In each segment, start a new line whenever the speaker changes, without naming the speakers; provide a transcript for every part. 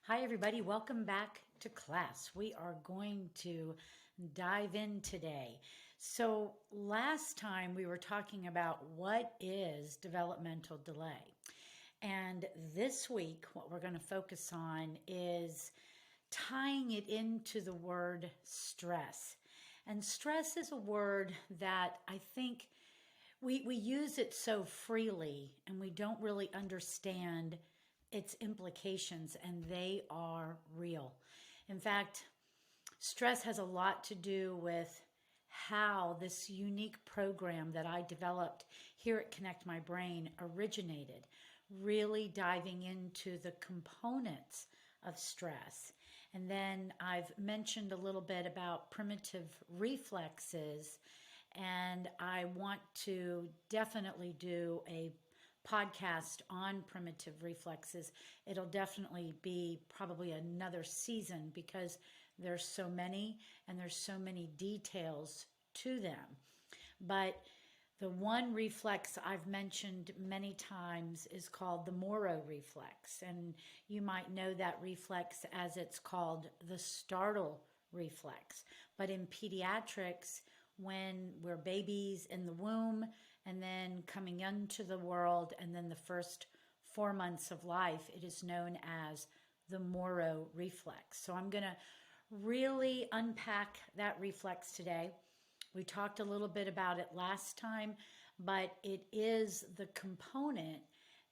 Hi, everybody. Welcome back to class. We are going to dive in today. So, last time we were talking about what is developmental delay. And this week, what we're going to focus on is tying it into the word stress. And stress is a word that I think we use it so freely and we don't really understand its implications, and they are real. In fact, stress has a lot to do with how this unique program that I developed here at Connect My Brain originated, really diving into the components of stress. And then I've mentioned a little bit about primitive reflexes, and I want to definitely do a podcast on primitive reflexes. It'll definitely be probably another season because there's so many and there's so many details to them. But the one reflex I've mentioned many times is called the Moro reflex. And you might know that reflex as it's called the startle reflex. But in pediatrics, when we're babies in the womb and then coming into the world and then the first 4 months of life, it is known as the Moro reflex. So I'm going to really unpack that reflex today. We talked a little bit about it last time, but it is the component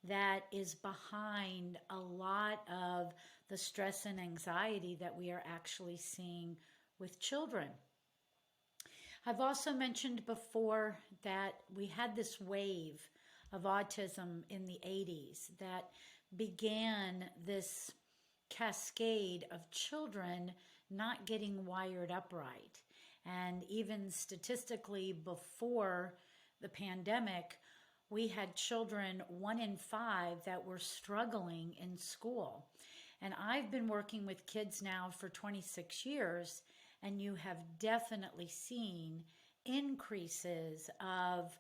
that is behind a lot of the stress and anxiety that we are actually seeing with children. I've also mentioned before that we had this wave of autism in the 80s that began this cascade of children not getting wired up right. And even statistically, before the pandemic, we had children, 1 in 5, that were struggling in school. And I've been working with kids now for 26 years, and you have definitely seen increases of,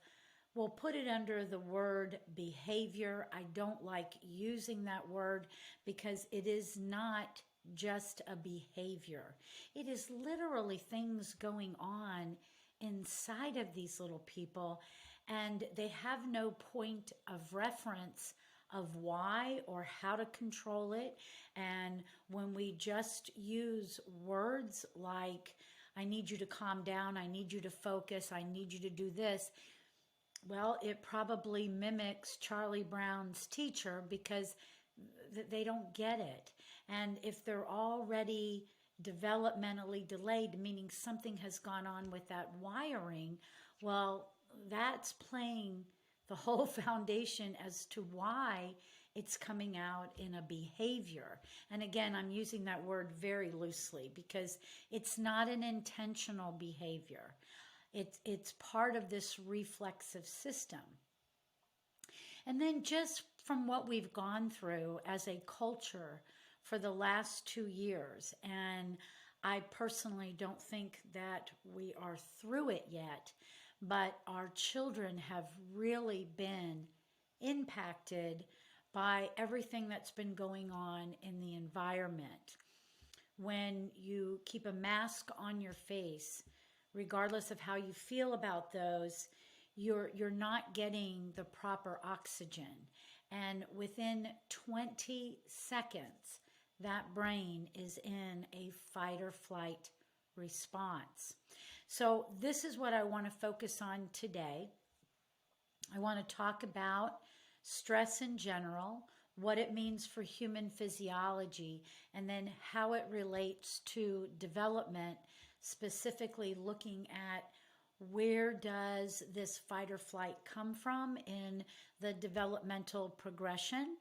we'll put it under the word behavior. I don't like using that word because it is not just a behavior. It is literally things going on inside of these little people, and they have no point of reference of why or how to control it. And when we just use words like, I need you to calm down, I need you to focus, I need you to do this, well, it probably mimics Charlie Brown's teacher because they don't get it. And if they're already developmentally delayed, meaning something has gone on with that wiring, well, that's playing the whole foundation as to why it's coming out in a behavior. And again, I'm using that word very loosely because it's not an intentional behavior. It's part of this reflexive system. And then just from what we've gone through as a culture for the last 2 years, and I personally don't think that we are through it yet, but our children have really been impacted by everything that's been going on in the environment. When you keep a mask on your face, regardless of how you feel about those, you're not getting the proper oxygen. And within 20 seconds, that brain is in a fight or flight response. So this is what I want to focus on today. I want to talk about stress in general, what it means for human physiology, and then how it relates to development, specifically looking at where does this fight or flight come from in the developmental progression,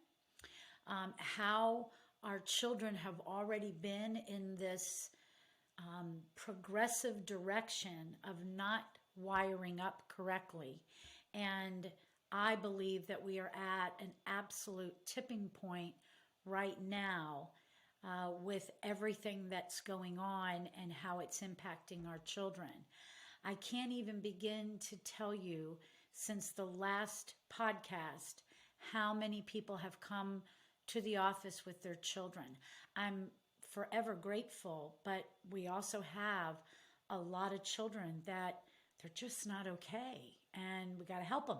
how our children have already been in this progressive direction of not wiring up correctly. And I believe that we are at an absolute tipping point right now with everything that's going on and how it's impacting our children. I can't even begin to tell you since the last podcast how many people have come to the office with their children. I'm forever grateful, but we also have a lot of children that they're just not okay, and we got to help them.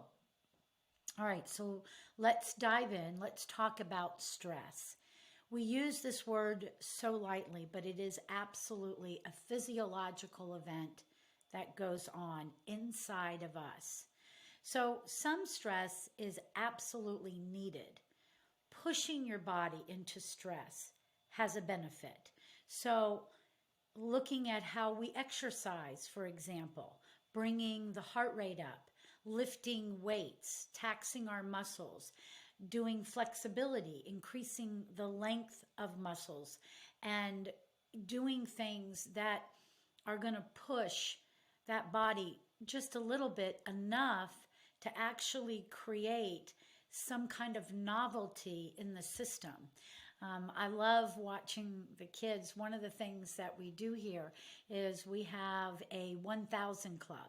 All right, so let's dive in. Let's talk about stress. We use this word so lightly, but it is absolutely a physiological event that goes on inside of us. So, some stress is absolutely needed. Pushing your body into stress has a benefit. So, looking at how we exercise, for example, bringing the heart rate up, lifting weights, taxing our muscles, doing flexibility, increasing the length of muscles, and doing things that are going to push that body just a little bit, enough to actually create some kind of novelty in the system. I love watching the kids. One of the things that we do here is we have a 1,000 club.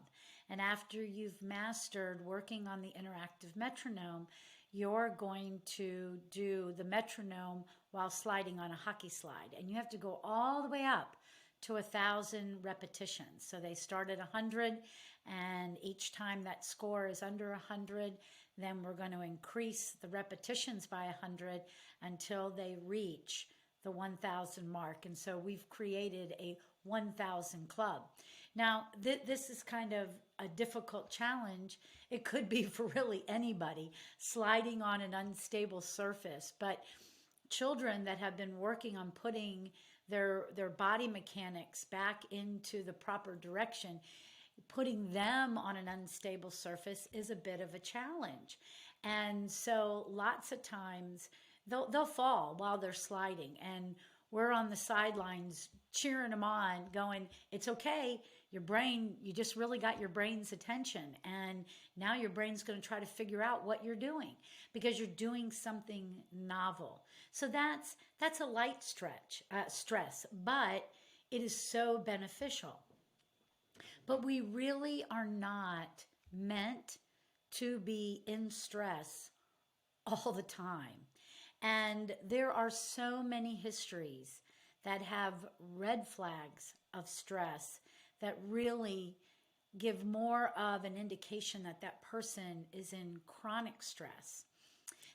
And after you've mastered working on the interactive metronome, you're going to do the metronome while sliding on a hockey slide. And you have to go all the way up to 1,000 repetitions. So they start at 100, and each time that score is under 100, then we're going to increase the repetitions by 100 until they reach the 1,000 mark. And so we've created a 1,000 club. Now, this is kind of a difficult challenge. It could be for really anybody, sliding on an unstable surface. But children that have been working on putting their body mechanics back into the proper direction, putting them on an unstable surface is a bit of a challenge. And so lots of times they'll fall while they're sliding, and we're on the sidelines cheering them on, going, it's okay. Your brain, you just really got your brain's attention, and now your brain's going to try to figure out what you're doing because you're doing something novel. So that's a light stress, but it is so beneficial. But we really are not meant to be in stress all the time. And there are so many histories that have red flags of stress that really give more of an indication that that person is in chronic stress.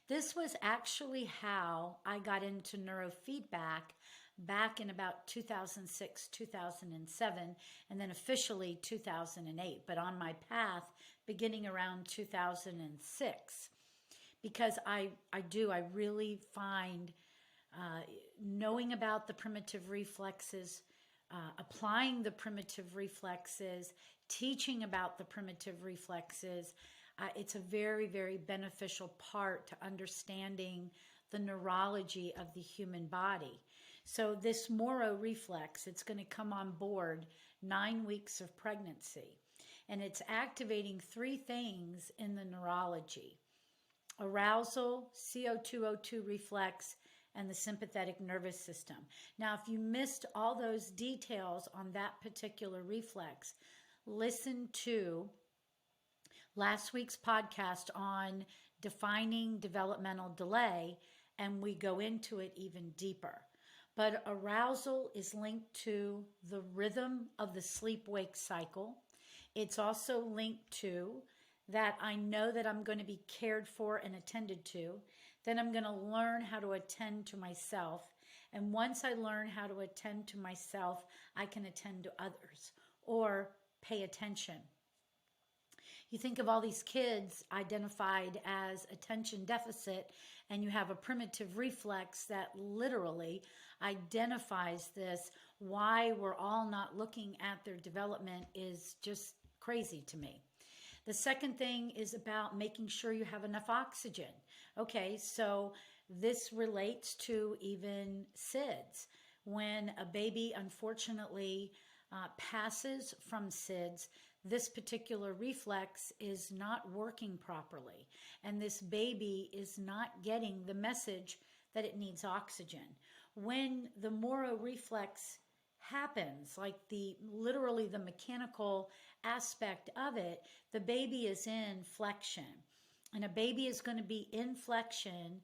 This was actually how I got into neurofeedback back in about 2006, 2007, and then officially 2008, but on my path beginning around 2006. Because I really find knowing about the primitive reflexes, applying the primitive reflexes, teaching about the primitive reflexes, it's a very, very beneficial part to understanding the neurology of the human body. So this Moro reflex, it's going to come on board 9 weeks of pregnancy, and it's activating 3 things in the neurology: arousal, CO2O2 reflex, and the sympathetic nervous system. Now, if you missed all those details on that particular reflex, listen to last week's podcast on defining developmental delay, and we go into it even deeper. But arousal is linked to the rhythm of the sleep-wake cycle. It's also linked to that I know that I'm going to be cared for and attended to. Then I'm going to learn how to attend to myself. And once I learn how to attend to myself, I can attend to others or pay attention. You think of all these kids identified as attention deficit, and you have a primitive reflex that literally identifies this. Why we're all not looking at their development is just crazy to me. The second thing is about making sure you have enough oxygen. Okay, so this relates to even SIDS. When a baby unfortunately passes from SIDS, this particular reflex is not working properly, and this baby is not getting the message that it needs oxygen. When the Moro reflex happens, like literally the mechanical aspect of it, the baby is in flexion, and a baby is going to be in flexion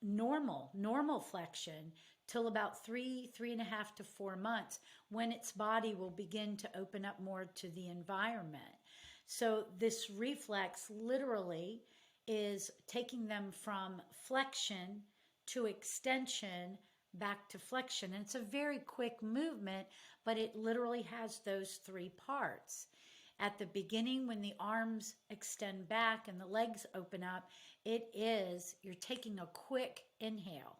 normal flexion till about 3.5 to 4 months, when its body will begin to open up more to the environment. So this reflex literally is taking them from flexion to extension back to flexion. And it's a very quick movement, but it literally has those three parts. At the beginning, when the arms extend back and the legs open up, you're taking a quick inhale.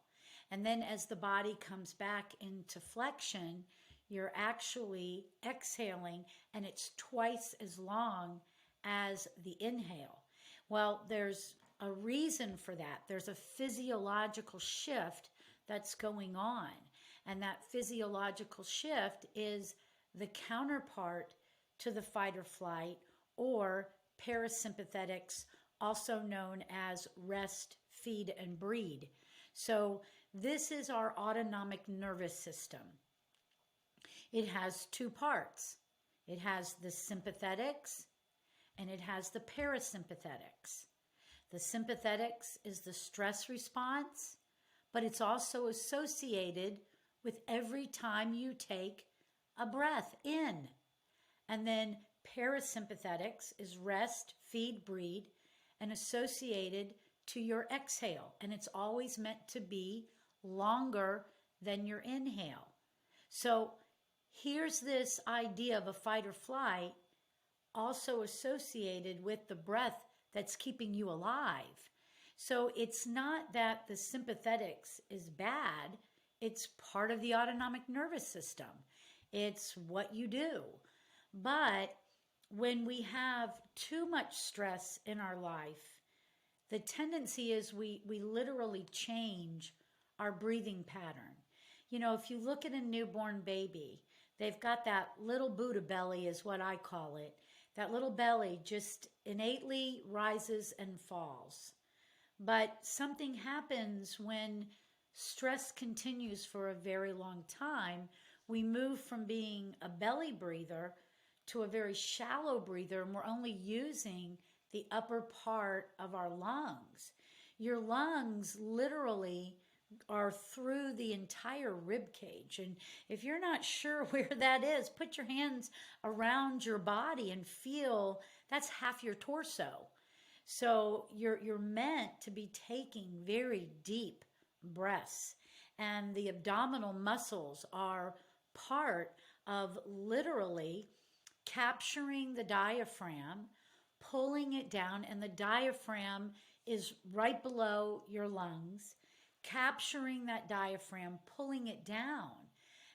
And then as the body comes back into flexion, you're actually exhaling, and it's twice as long as the inhale. Well, there's a reason for that. There's a physiological shift that's going on. And that physiological shift is the counterpart to the fight or flight, or parasympathetics, also known as rest, feed, and breed. So this is our autonomic nervous system. It has two parts. It has the sympathetics and it has the parasympathetics. The sympathetics is the stress response, but it's also associated with every time you take a breath in. And then parasympathetics is rest, feed, breed, and associated to your exhale. And it's always meant to be longer than your inhale. So here's this idea of a fight or flight also associated with the breath that's keeping you alive. So it's not that the sympathetics is bad. It's part of the autonomic nervous system. It's what you do. But when we have too much stress in our life, the tendency is we literally change our breathing pattern. You know, if you look at a newborn baby, they've got that little Buddha belly is what I call it. That little belly just innately rises and falls. But something happens when stress continues for a very long time. We move from being a belly breather to a very shallow breather, and we're only using the upper part of our lungs. Your lungs literally are through the entire rib cage. And if you're not sure where that is, put your hands around your body and feel that's half your torso. So you're meant to be taking very deep breaths. And the abdominal muscles are part of literally capturing the diaphragm, pulling it down, and the diaphragm is right below your lungs, capturing that diaphragm, pulling it down.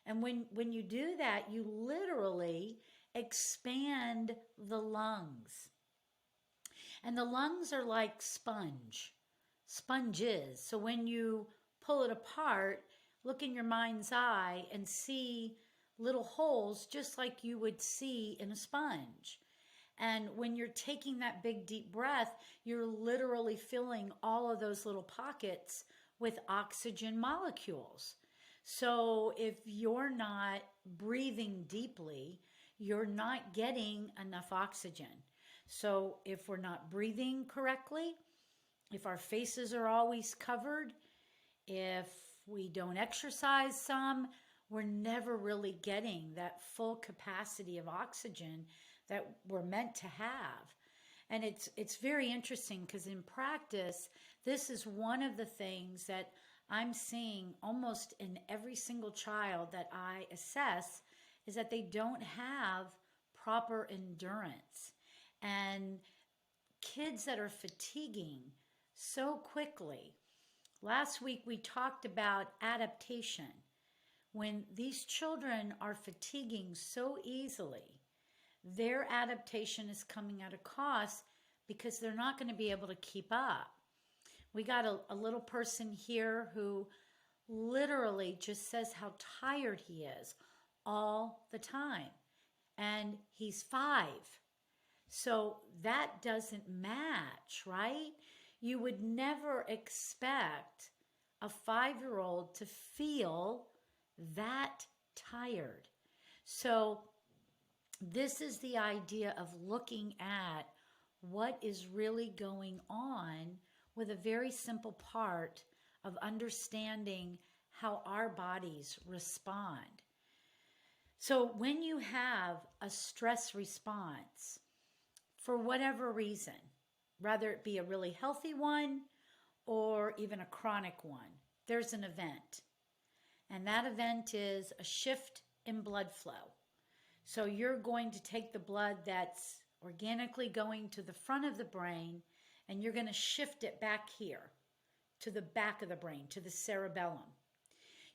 And when you do that, you literally expand the lungs. And the lungs are like sponges. So when you pull it apart, look in your mind's eye and see little holes just like you would see in a sponge. And when you're taking that big deep breath, you're literally filling all of those little pockets with oxygen molecules. So if you're not breathing deeply, you're not getting enough oxygen. So if we're not breathing correctly, if our faces are always covered, if we don't exercise some, we're never really getting that full capacity of oxygen that we're meant to have. And it's very interesting because in practice, this is one of the things that I'm seeing almost in every single child that I assess, is that they don't have proper endurance. And kids that are fatiguing so quickly. Last week we talked about adaptation. When these children are fatiguing so easily, their adaptation is coming at a cost because they're not going to be able to keep up. We got a little person here who literally just says how tired he is all the time. And he's 5. So that doesn't match, right? You would never expect a 5-year-old to feel that tired. So this is the idea of looking at what is really going on with a very simple part of understanding how our bodies respond. So when you have a stress response, for whatever reason, whether it be a really healthy one or even a chronic one, there's an event. And that event is a shift in blood flow. So you're going to take the blood that's organically going to the front of the brain and you're going to shift it back here to the back of the brain, to the cerebellum.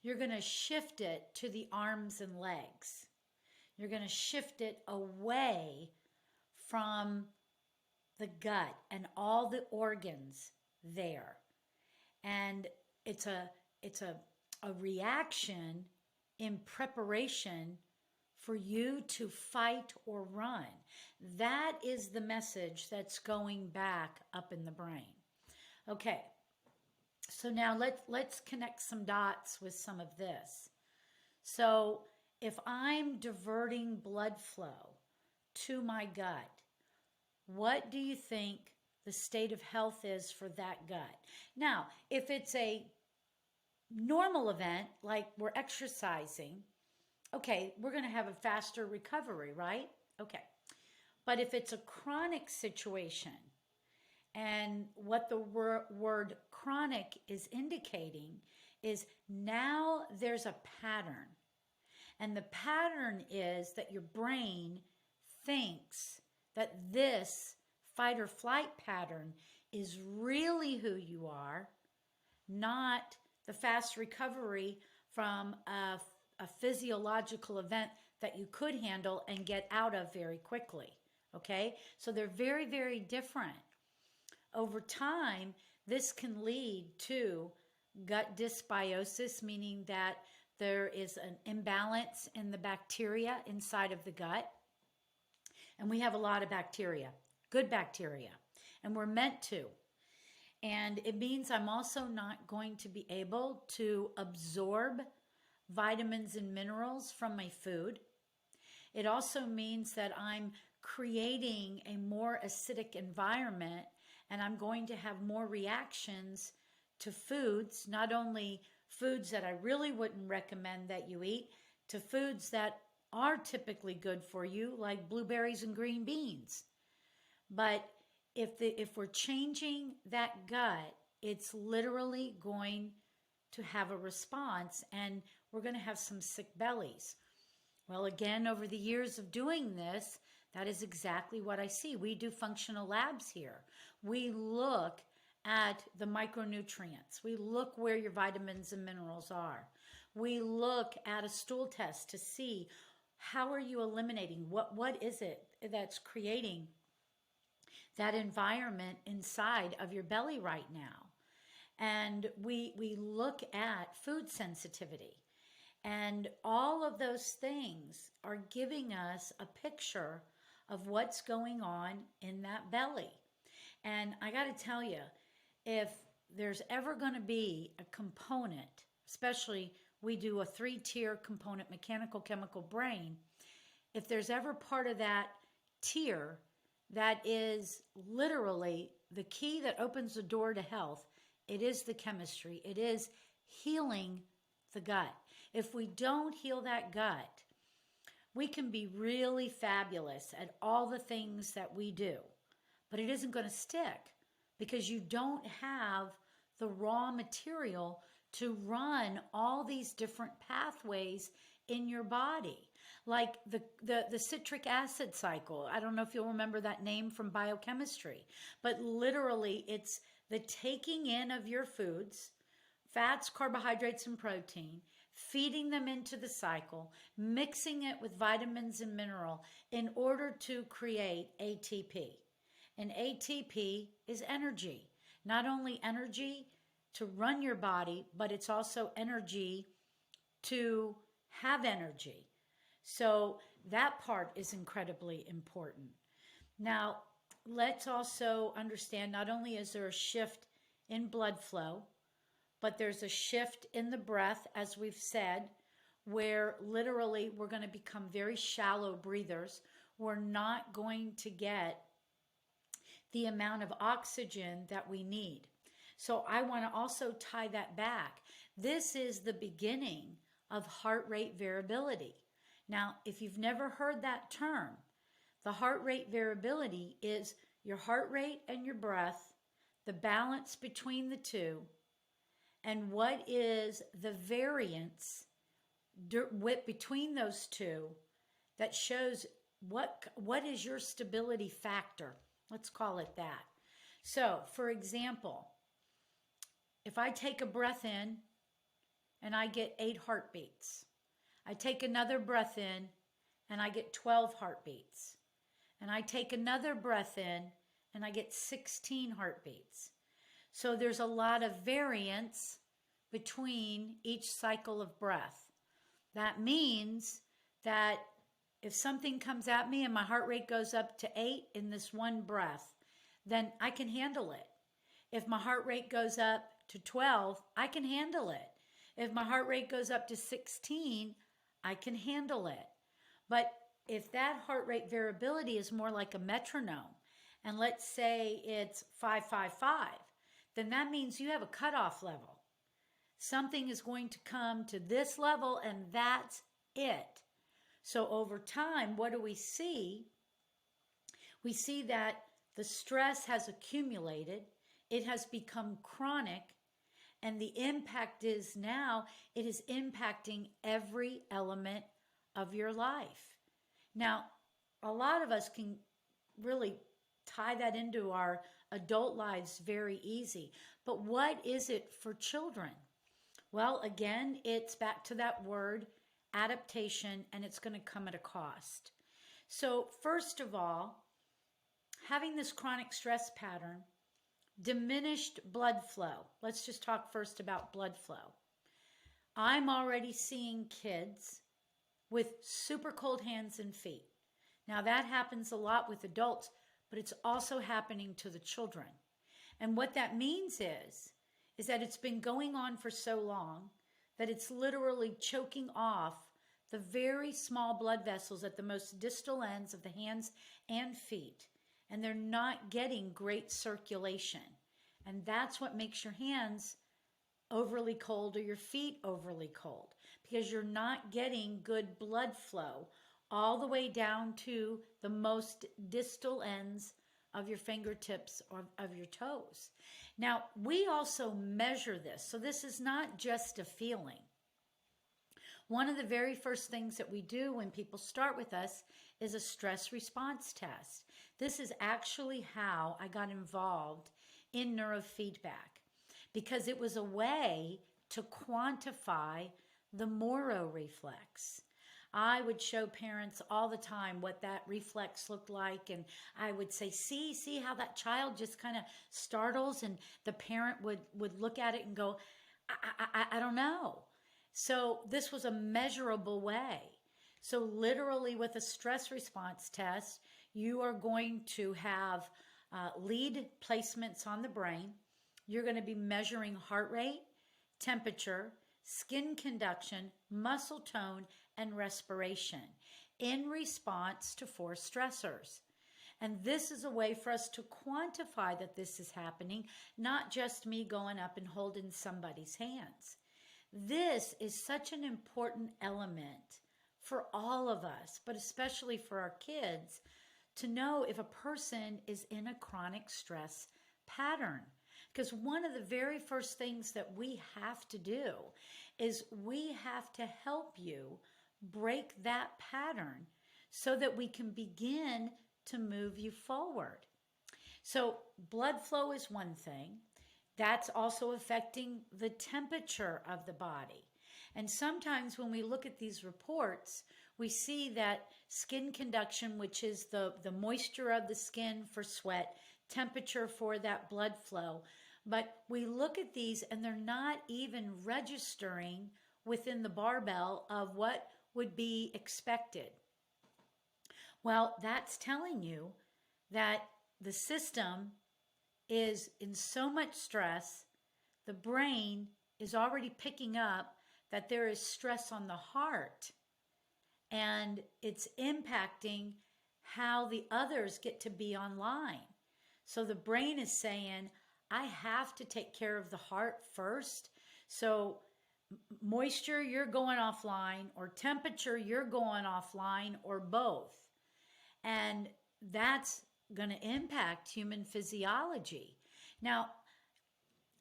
You're going to shift it to the arms and legs. You're going to shift it away from the gut and all the organs there. And it's a reaction in preparation for you to fight or run. That is the message that's going back up in the brain. Okay, so now let's connect some dots with some of this. So if I'm diverting blood flow to my gut, what do you think the state of health is for that gut? Now, if it's a normal event, like we're exercising, okay, we're going to have a faster recovery, right? Okay. But if it's a chronic situation, and what the word chronic is indicating is now there's a pattern. And the pattern is that your brain thinks that this fight or flight pattern is really who you are, not the fast recovery from a physiological event that you could handle and get out of very quickly. Okay? So they're very, very different. Over time, this can lead to gut dysbiosis, meaning that there is an imbalance in the bacteria inside of the gut. And we have a lot of bacteria, good bacteria, and we're meant to. And it means I'm also not going to be able to absorb vitamins and minerals from my food. It also means that I'm creating a more acidic environment and I'm going to have more reactions to foods, not only foods that I really wouldn't recommend that you eat, to foods that are typically good for you, like blueberries and green beans. But if we're changing that gut, it's literally going to have a response and we're going to have some sick bellies. Well, again, over the years of doing this, that is exactly what I see. We do functional labs here. We look at the micronutrients. We look where your vitamins and minerals are. We look at a stool test to see how are you eliminating, what is it that's creating that environment inside of your belly right now. And we look at food sensitivity. And all of those things are giving us a picture of what's going on in that belly. And I got to tell you, if there's ever going to be a component, especially we do a 3-tier component mechanical chemical brain, if there's ever part of that tier that is literally the key that opens the door to health, it is the chemistry. It is healing the gut. If we don't heal that gut, we can be really fabulous at all the things that we do, but it isn't going to stick because you don't have the raw material to run all these different pathways in your body. Like the citric acid cycle. I don't know if you'll remember that name from biochemistry, but literally it's the taking in of your foods, fats, carbohydrates, and protein, feeding them into the cycle, mixing it with vitamins and mineral in order to create ATP. And ATP is energy. Not only energy to run your body, but it's also energy to have energy. So that part is incredibly important. Now, let's also understand not only is there a shift in blood flow, but there's a shift in the breath, as we've said, where literally we're going to become very shallow breathers. We're not going to get the amount of oxygen that we need. So I want to also tie that back. This is the beginning of heart rate variability. Now, if you've never heard that term, the heart rate variability is your heart rate and your breath, the balance between the two, and what is the variance between those two that shows what is your stability factor. Let's call it that. So, for example, if I take a breath in and I get 8 heartbeats, I take another breath in and I get 12 heartbeats, and I take another breath in and I get 16 heartbeats. So there's a lot of variance between each cycle of breath. That means that if something comes at me and my heart rate goes up to 8 in this one breath, then I can handle it. If my heart rate goes up to 12, I can handle it. If my heart rate goes up to 16, I can handle it. But if that heart rate variability is more like a metronome, and let's say it's 555, then that means you have a cutoff level. Something is going to come to this level and that's it. So over time, what do we see? We see that the stress has accumulated, it has become chronic, and the impact is now it is impacting every element of your life. Now, a lot of us can really tie that into our adult lives very easy. But what is it for children? Well, again, it's back to that word adaptation, and it's going to come at a cost. So first of all, having this chronic stress pattern, diminished blood flow. Let's just talk first about blood flow. I'm already seeing kids with super cold hands and feet. Now that happens a lot with adults, but it's also happening to the children. And what that means is that it's been going on for so long that it's literally choking off the very small blood vessels at the most distal ends of the hands and feet. And they're not getting great circulation. And that's what makes your hands overly cold or your feet overly cold, because you're not getting good blood flow all the way down to the most distal ends of your fingertips or of your toes. Now, we also measure this. So this is not just a feeling. One of the very first things that we do when people start with us is a stress response test. This is actually how I got involved in neurofeedback, because it was a way to quantify the Moro reflex. I would show parents all the time what that reflex looked like, and I would say, see how that child just kind of startles, and the parent would look at it and go, I don't know. So this was a measurable way. So literally with a stress response test, you are going to have lead placements on the brain. You're going to be measuring heart rate, temperature, skin conduction, muscle tone, and respiration in response to 4 stressors. And this is a way for us to quantify that this is happening, not just me going up and holding somebody's hands. This is such an important element for all of us, but especially for our kids, to know if a person is in a chronic stress pattern. Because one of the very first things that we have to do is we have to help you break that pattern so that we can begin to move you forward. So blood flow is one thing. That's also affecting the temperature of the body. And sometimes when we look at these reports, we see that skin conduction, which is the moisture of the skin for sweat, temperature for that blood flow. But we look at these and they're not even registering within the barbell of what would be expected. Well, that's telling you that the system is in so much stress, the brain is already picking up that there is stress on the heart, and it's impacting how the others get to be online. So the brain is saying, I have to take care of the heart first. So, moisture, you're going offline, or temperature, you're going offline, or both. And that's going to impact human physiology. Now,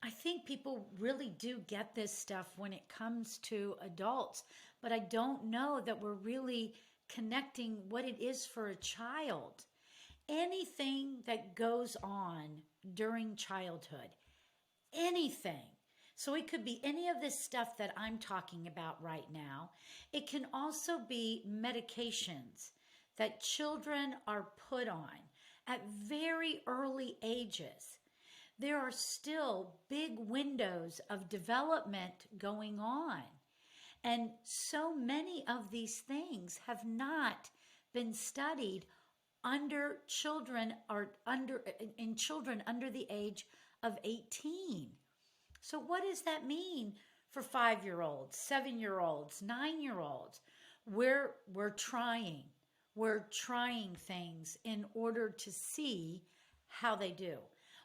I think people really do get this stuff when it comes to adults, but I don't know that we're really connecting what it is for a child. Anything that goes on during childhood, anything. So it could be any of this stuff that I'm talking about right now. It can also be medications that children are put on at very early ages. There are still big windows of development going on. And so many of these things have not been studied under children or in children under the age of 18. So what does that mean for 5-year-olds, 7-year-olds, 9-year-olds? We're trying. We're trying things in order to see how they do.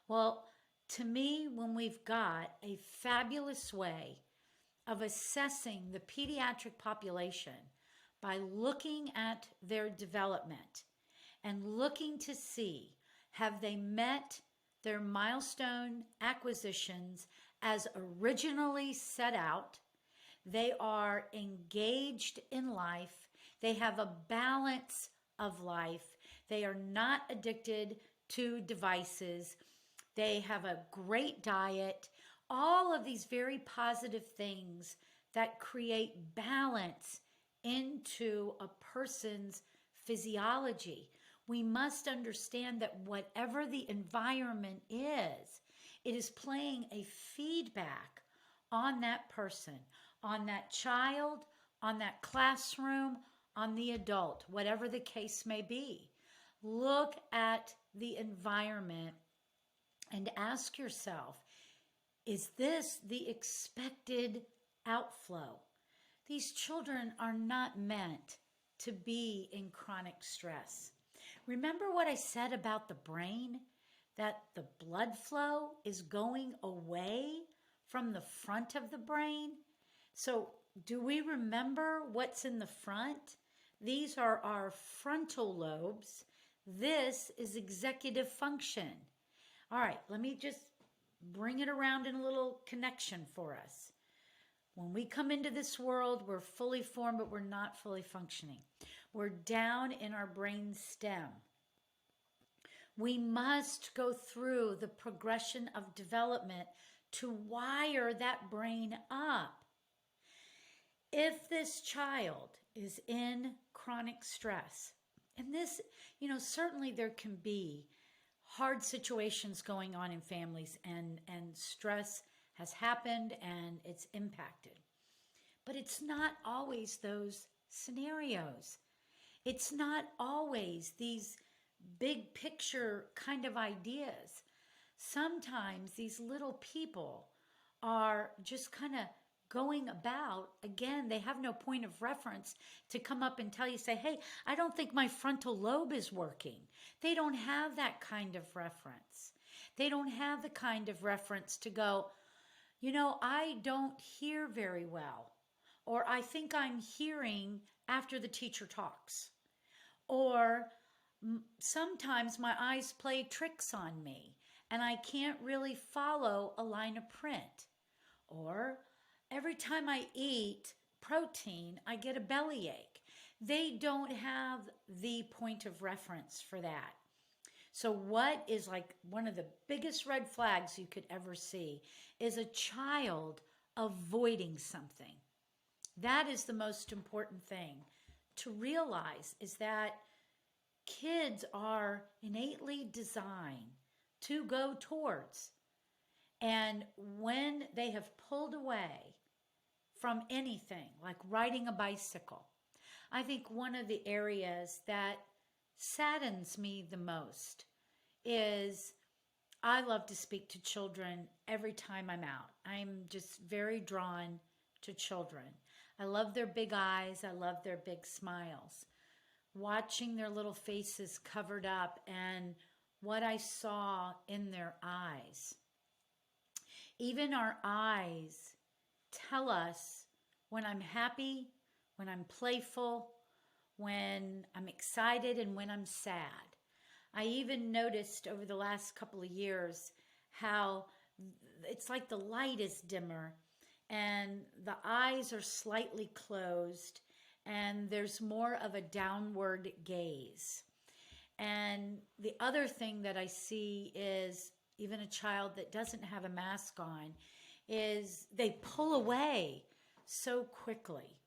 Well, to me, when we've got a fabulous way of assessing the pediatric population by looking at their development and looking to see, have they met their milestone acquisitions as originally set out? They are engaged in life. They have a balance of life. They are not addicted to devices. They have a great diet. All of these very positive things that create balance into a person's physiology. We must understand that whatever the environment is, it is playing a feedback on that person, on that child, on that classroom, on the adult, whatever the case may be. Look at the environment and ask yourself, is this the expected outflow? These children are not meant to be in chronic stress. Remember what I said about the brain? That the blood flow is going away from the front of the brain? So do we remember what's in the front? These are our frontal lobes. This is executive function. All right, let me just bring it around in a little connection for us. When we come into this world, we're fully formed, but we're not fully functioning. We're down in our brain stem. We must go through the progression of development to wire that brain up. If this child is in chronic stress, and this, certainly there can be hard situations going on in families, and stress has happened and it's impacted. But it's not always those scenarios. It's not always these big picture kind of ideas. Sometimes these little people are just kind of going about, again, they have no point of reference to come up and tell you, say, hey, I don't think my frontal lobe is working. They don't have that kind of reference. They don't have the kind of reference to go, I don't hear very well, or I think I'm hearing after the teacher talks, or sometimes my eyes play tricks on me and I can't really follow a line of print, or every time I eat protein, I get a bellyache. They don't have the point of reference for that. So what is like one of the biggest red flags you could ever see is a child avoiding something. That is the most important thing to realize, is that kids are innately designed to go towards. And when they have pulled away from anything, like riding a bicycle, I think one of the areas that saddens me the most is, I love to speak to children every time I'm out. I'm just very drawn to children. I love their big eyes. I love their big smiles. Watching their little faces covered up and what I saw in their eyes. Even our eyes tell us when I'm happy, when I'm playful, when I'm excited, and when I'm sad. I even noticed over the last couple of years how it's like the light is dimmer and the eyes are slightly closed and there's more of a downward gaze. And the other thing that I see is even a child that doesn't have a mask on is they pull away so quickly.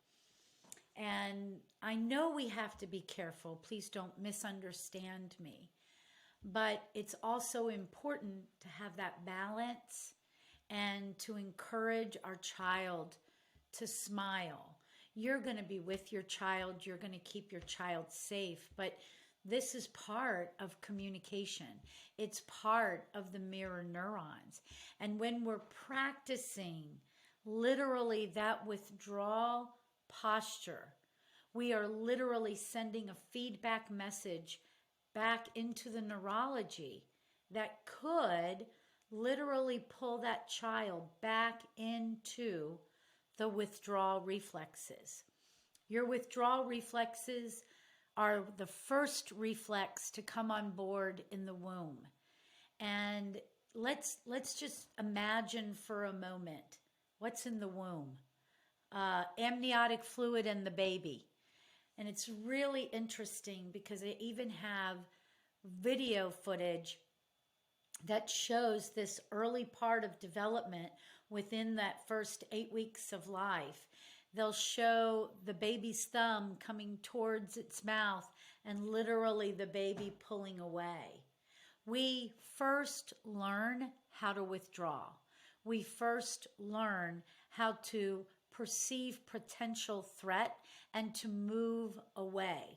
And I know we have to be careful. Please don't misunderstand me. But it's also important to have that balance and to encourage our child to smile. You're going to be with your child, you're going to keep your child safe, but this is part of communication. It's part of the mirror neurons. And when we're practicing literally that withdrawal posture, we are literally sending a feedback message back into the neurology that could literally pull that child back into the withdrawal reflexes. Your withdrawal reflexes are the first reflex to come on board in the womb. And let's just imagine for a moment what's in the womb. Amniotic fluid and the baby. And it's really interesting because they even have video footage that shows this early part of development within that first 8 weeks of life. They'll show the baby's thumb coming towards its mouth and literally the baby pulling away. We first learn how to withdraw. We first learn how to perceive potential threat and to move away.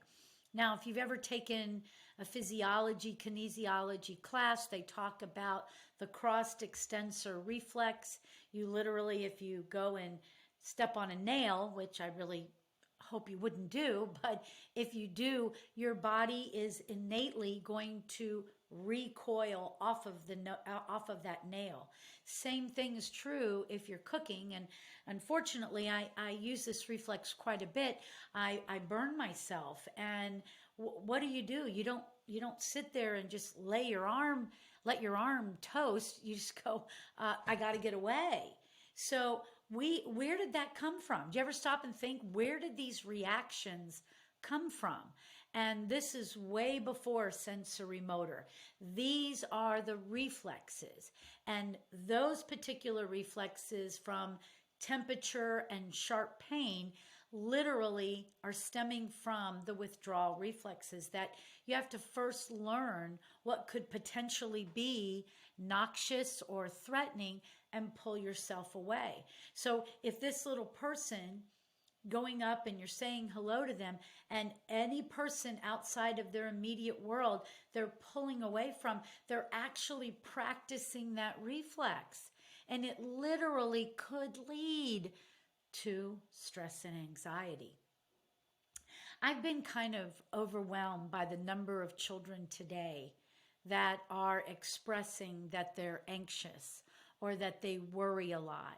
Now, if you've ever taken a physiology, kinesiology class, they talk about the crossed extensor reflex. You literally, if you go and step on a nail, which I really hope you wouldn't do, but if you do, your body is innately going to recoil off of that nail. Same thing is true if you're cooking, and unfortunately I use this reflex quite a bit. I burn myself, and what do? You don't sit there and just let your arm toast. You just go, I got to get away. So where did that come from? Do you ever stop and think, where did these reactions come from? And this is way before sensory motor. These are the reflexes. And those particular reflexes from temperature and sharp pain literally are stemming from the withdrawal reflexes that you have to first learn what could potentially be noxious or threatening and pull yourself away. So if this little person going up and you're saying hello to them, and any person outside of their immediate world they're pulling away from, they're actually practicing that reflex. And it literally could lead to stress and anxiety. I've been kind of overwhelmed by the number of children today that are expressing that they're anxious or that they worry a lot.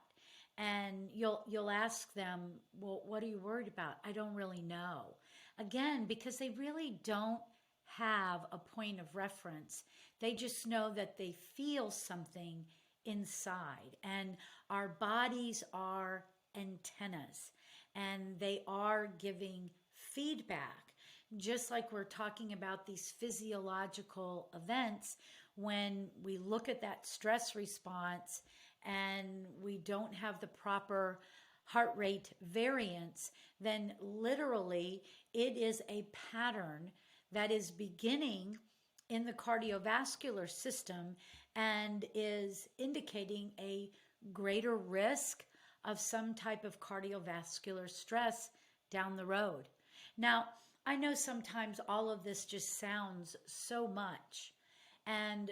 And you'll ask them, well, what are you worried about? I don't really know. Again, because they really don't have a point of reference. They just know that they feel something inside. And our bodies are antennas, and they are giving feedback. Just like we're talking about these physiological events, when we look at that stress response and we don't have the proper heart rate variance, then literally it is a pattern that is beginning in the cardiovascular system and is indicating a greater risk of some type of cardiovascular stress down the road. Now, I know sometimes all of this just sounds so much. And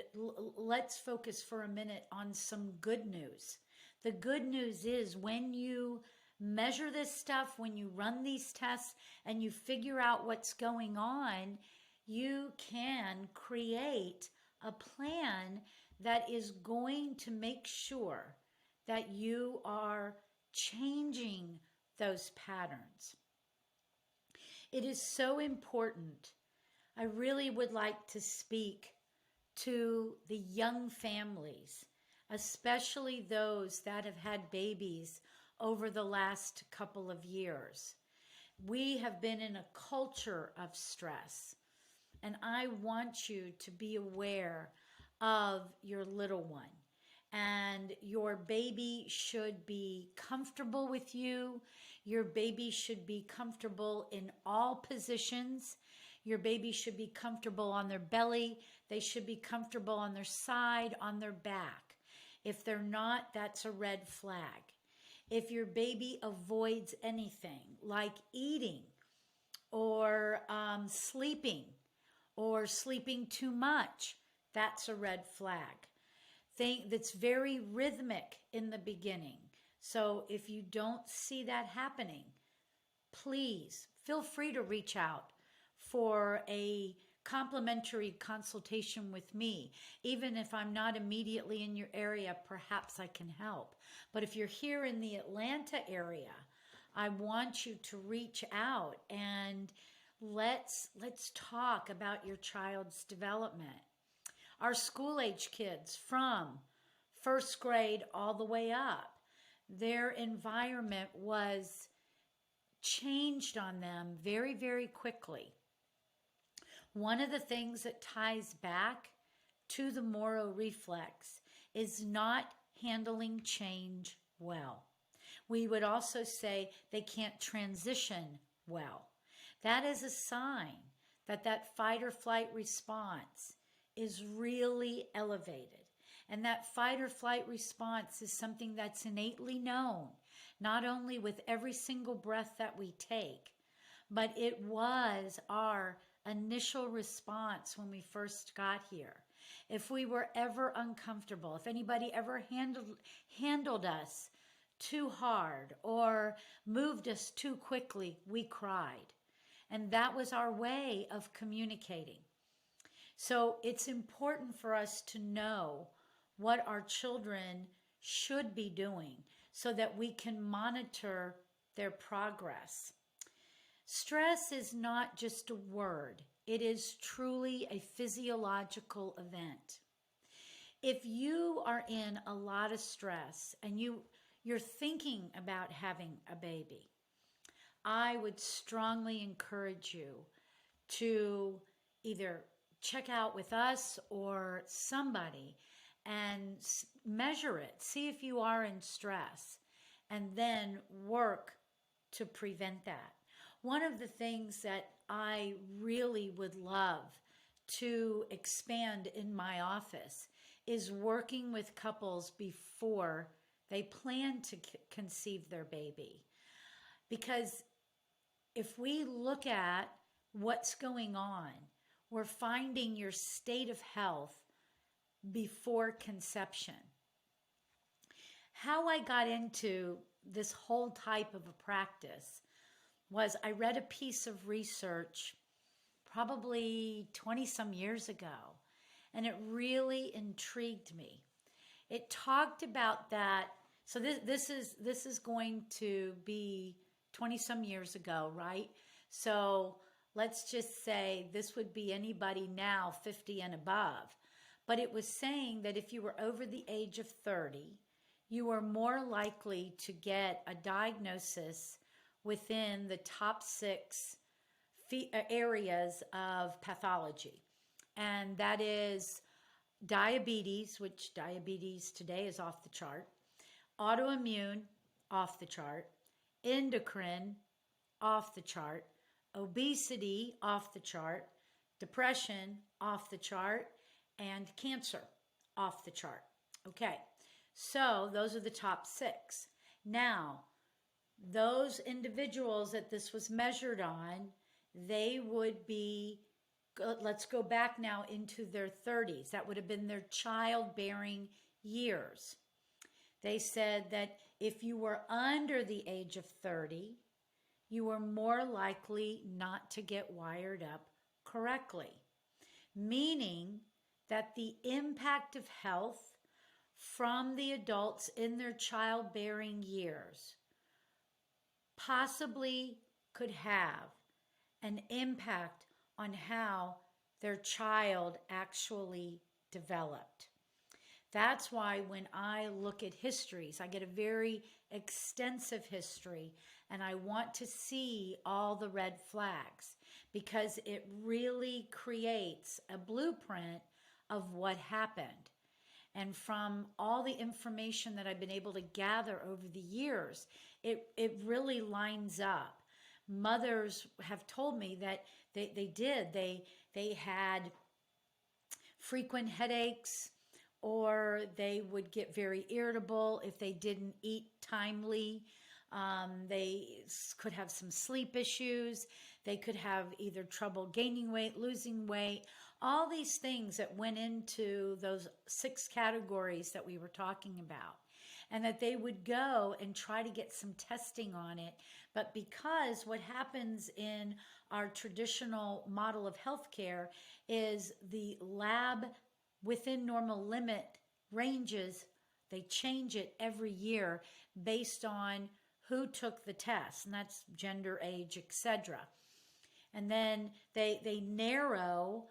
let's focus for a minute on some good news. The good news is when you measure this stuff, when you run these tests and you figure out what's going on, you can create a plan that is going to make sure that you are changing those patterns. It is so important. I really would like to speak to the young families, especially those that have had babies over the last couple of years. We have been in a culture of stress, and I want you to be aware of your little one. And your baby should be comfortable with you. Your baby should be comfortable in all positions. Your baby should be comfortable on their belly. They should be comfortable on their side, on their back. If they're not, that's a red flag. If your baby avoids anything like eating or sleeping or sleeping too much, that's a red flag. That's very rhythmic in the beginning. So if you don't see that happening, please feel free to reach out for a complimentary consultation with me. Even if I'm not immediately in your area, perhaps I can help. But if you're here in the Atlanta area, I want you to reach out and let's talk about your child's development. Our school age kids from first grade all the way up, their environment was changed on them very, very quickly. One of the things that ties back to the Moro reflex is not handling change well. We would also say they can't transition well. That is a sign that that fight or flight response is really elevated. And that fight or flight response is something that's innately known, not only with every single breath that we take, but it was our initial response when we first got here. If we were ever uncomfortable, if anybody ever handled us too hard or moved us too quickly, we cried. And that was our way of communicating. So it's important for us to know what our children should be doing so that we can monitor their progress. Stress is not just a word. It is truly a physiological event. If you are in a lot of stress and you're thinking about having a baby, I would strongly encourage you to either check out with us or somebody and measure it. See if you are in stress and then work to prevent that. One of the things that I really would love to expand in my office is working with couples before they plan to conceive their baby. Because if we look at what's going on, we're finding your state of health before conception. How I got into this whole type of a practice was I read a piece of research probably 20 some years ago, and it really intrigued me. It talked about that. So this is going to be 20 some years ago, right? So let's just say this would be anybody now 50 and above. But it was saying that if you were over the age of 30, you were more likely to get a diagnosis within the top 6 areas of pathology. And that is diabetes, which diabetes today is off the chart, autoimmune, off the chart, endocrine, off the chart, obesity, off the chart, depression, off the chart, and cancer, off the chart. Okay, so those are the top 6. Now, those individuals that this was measured on, they would be, let's go back now into their 30s. That would have been their childbearing years. They said that if you were under the age of 30, you were more likely not to get wired up correctly, meaning that the impact of health from the adults in their childbearing years possibly could have an impact on how their child actually developed. That's why when I look at histories, I get a very extensive history, and I want to see all the red flags because it really creates a blueprint of what happened. And from all the information that I've been able to gather over the years, it really lines up. Mothers have told me that they had frequent headaches, or they would get very irritable if they didn't eat timely. They could have some sleep issues. They could have either trouble gaining weight, losing weight, all these things that went into those 6 categories that we were talking about. And that they would go and try to get some testing on it. But because what happens in our traditional model of healthcare is the lab within normal limit ranges, they change it every year based on who took the test, and that's gender, age, etc. And then they narrow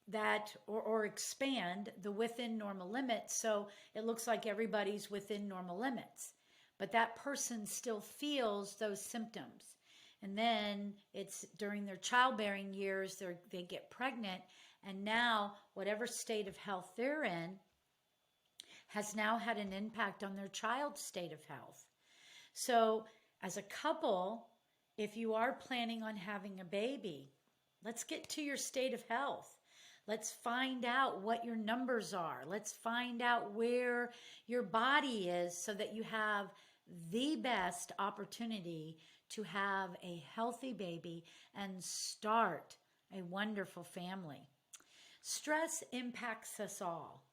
that or expand the within normal limits, so it looks like everybody's within normal limits, but that person still feels those symptoms. And then it's during their childbearing years, they get pregnant, and now whatever state of health they're in has now had an impact on their child's state of health. So as a couple, if you are planning on having a baby, let's get to your state of health. Let's find out what your numbers are. Let's find out where your body is so that you have the best opportunity to have a healthy baby and start a wonderful family. Stress impacts us all.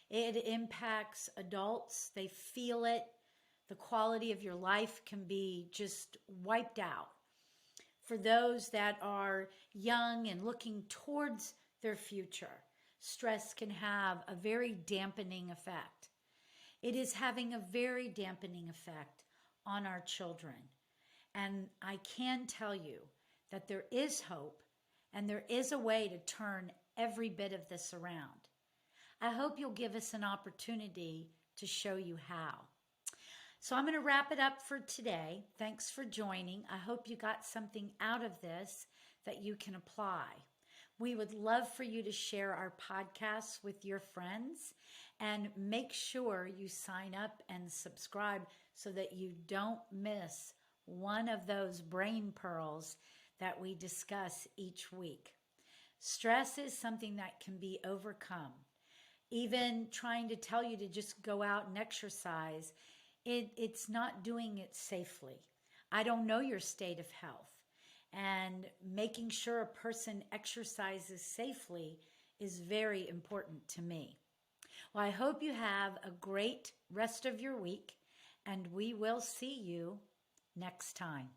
It impacts adults. They feel it. The quality of your life can be just wiped out. For those that are young and looking towards their future, stress can have a very dampening effect. It is having a very dampening effect on our children. And I can tell you that there is hope and there is a way to turn every bit of this around. I hope you'll give us an opportunity to show you how. So I'm going to wrap it up for today. Thanks for joining. I hope you got something out of this that you can apply. We would love for you to share our podcasts with your friends, and make sure you sign up and subscribe so that you don't miss one of those brain pearls that we discuss each week. Stress is something that can be overcome. Even trying to tell you to just go out and exercise, it's not doing it safely. I don't know your state of health. And making sure a person exercises safely is very important to me. Well, I hope you have a great rest of your week, and we will see you next time.